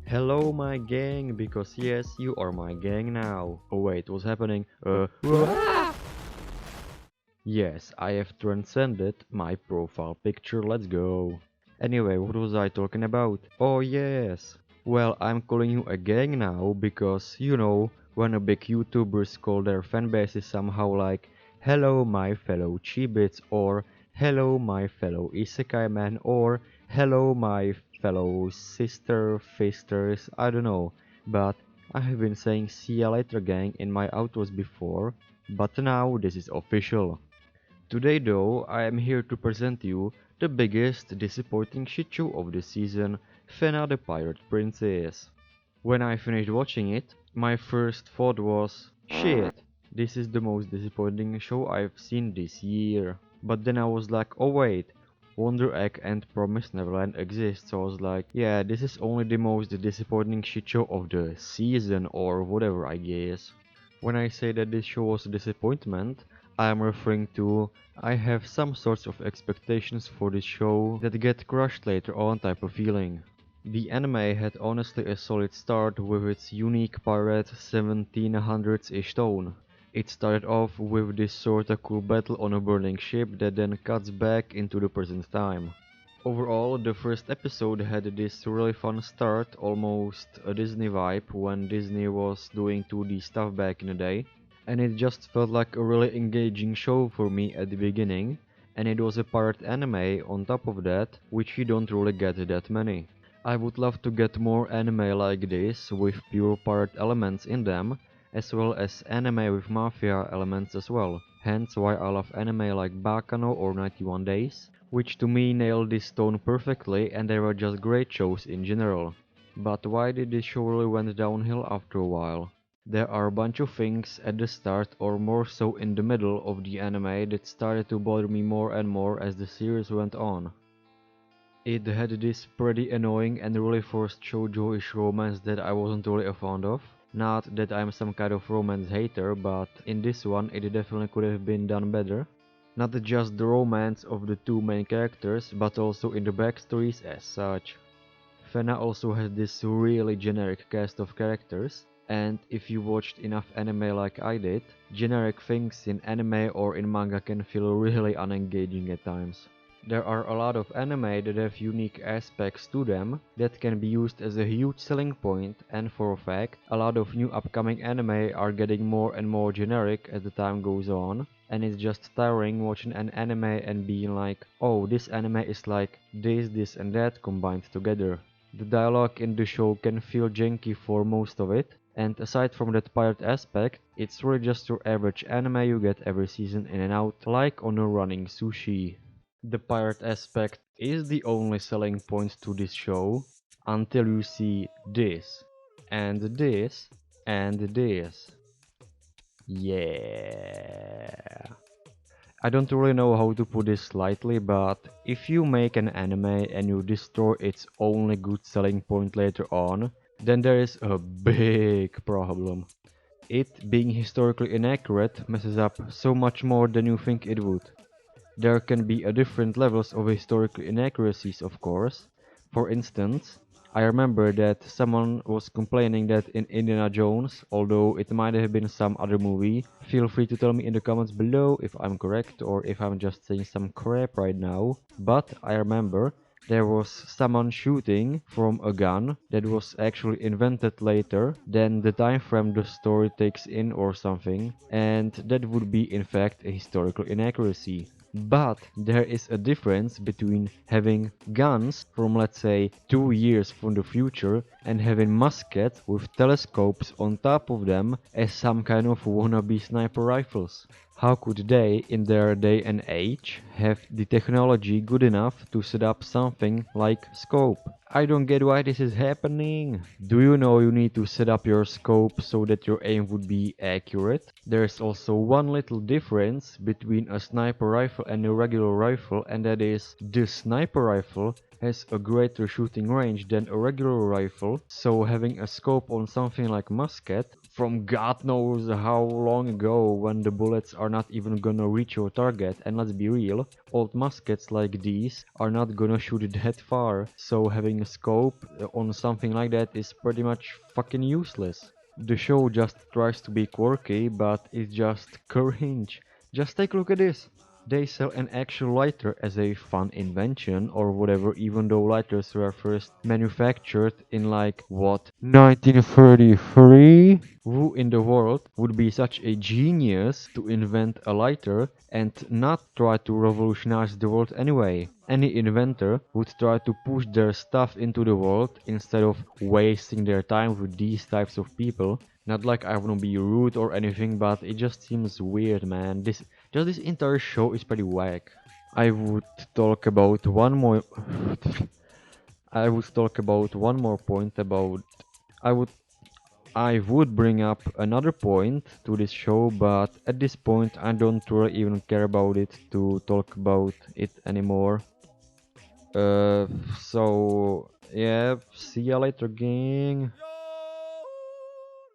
Hello my gang, because yes, you are my gang now. Oh wait, what's happening? Yes, I have transcended my profile picture, let's go. Anyway, what was I talking about? Oh yes. Well, I'm calling you a gang now because, when a big YouTubers call their fanbases somehow like, hello my fellow Chibits, or hello my fellow Isekai man, or hello my fellow sister fisters, I don't know. But I have been saying see ya later gang in my outros before, but now this is official. Today though, I am here to present you the biggest disappointing shit show of the season, Fena the Pirate Princess. When I finished watching it, my first thought was, shit, this is the most disappointing show I've seen this year. But then I was like, oh wait, Wonder Egg and Promised Neverland exist, so I was like, yeah, this is only the most disappointing shit show of the season or whatever I guess. When I say that this show was a disappointment, I am referring to I have some sorts of expectations for this show that get crushed later on type of feeling. The anime had honestly a solid start with its unique pirate 1700s-ish tone. It started off with this sorta cool battle on a burning ship that then cuts back into the present time. Overall, the first episode had this really fun start, almost a Disney vibe when Disney was doing 2D stuff back in the day, and it just felt like a really engaging show for me at the beginning, and it was a pirate anime on top of that, which you don't really get that many. I would love to get more anime like this, with pure pirate elements in them, as well as anime with mafia elements as well, hence why I love anime like Bakano or 91 Days, which to me nailed this tone perfectly and they were just great shows in general. But why did this show really went downhill after a while? There are a bunch of things at the start or more so in the middle of the anime that started to bother me more and more as the series went on. It had this pretty annoying and really forced shoujo-ish romance that I wasn't really a fond of. Not that I'm some kind of romance hater, but in this one it definitely could have been done better. Not just the romance of the two main characters, but also in the backstories as such. Fena also has this really generic cast of characters, and if you watched enough anime like I did, generic things in anime or in manga can feel really unengaging at times. There are a lot of anime that have unique aspects to them that can be used as a huge selling point, and for a fact, a lot of new upcoming anime are getting more and more generic as the time goes on, and it's just tiring watching an anime and being like, oh, this anime is like this and that combined together. The dialogue in the show can feel janky for most of it, and aside from that pirate aspect, it's really just your average anime you get every season in and out, like on a running sushi. The pirate aspect is the only selling point to this show, until you see this, and this, and this. Yeah. I don't really know how to put this lightly, but if you make an anime and you destroy its only good selling point later on, then there is a big problem. It being historically inaccurate messes up so much more than you think it would. There can be a different levels of historical inaccuracies, of course. For instance, I remember that someone was complaining that in Indiana Jones, although it might have been some other movie, feel free to tell me in the comments below if I'm correct or if I'm just saying some crap right now, but I remember there was someone shooting from a gun that was actually invented later than the time frame the story takes in or something, and that would be in fact a historical inaccuracy. But there is a difference between having guns from, let's say, 2 years from the future and having muskets with telescopes on top of them as some kind of wannabe sniper rifles. How could they, in their day and age, have the technology good enough to set up something like scope? I don't get why this is happening. Do you know you need to set up your scope so that your aim would be accurate? There's also one little difference between a sniper rifle and a regular rifle, and that is the sniper rifle has a greater shooting range than a regular rifle, so having a scope on something like musket from God knows how long ago when the bullets are not even gonna reach your target, and let's be real, old muskets like these are not gonna shoot that far, so having a scope on something like that is pretty much fucking useless. The show just tries to be quirky, but it's just cringe. Just take a look at this. They sell an actual lighter as a fun invention or whatever, even though lighters were first manufactured in like, what, 1933? Who in the world would be such a genius to invent a lighter and not try to revolutionize the world anyway? Any inventor would try to push their stuff into the world instead of wasting their time with these types of people. Not like I wanna be rude or anything, but it just seems weird, man. This entire show is pretty whack. I would talk about one more. I would talk about one more point about. I would I would bring up another point to this show, but at this point I don't really even care about it to talk about it anymore. So yeah, see ya later, gang.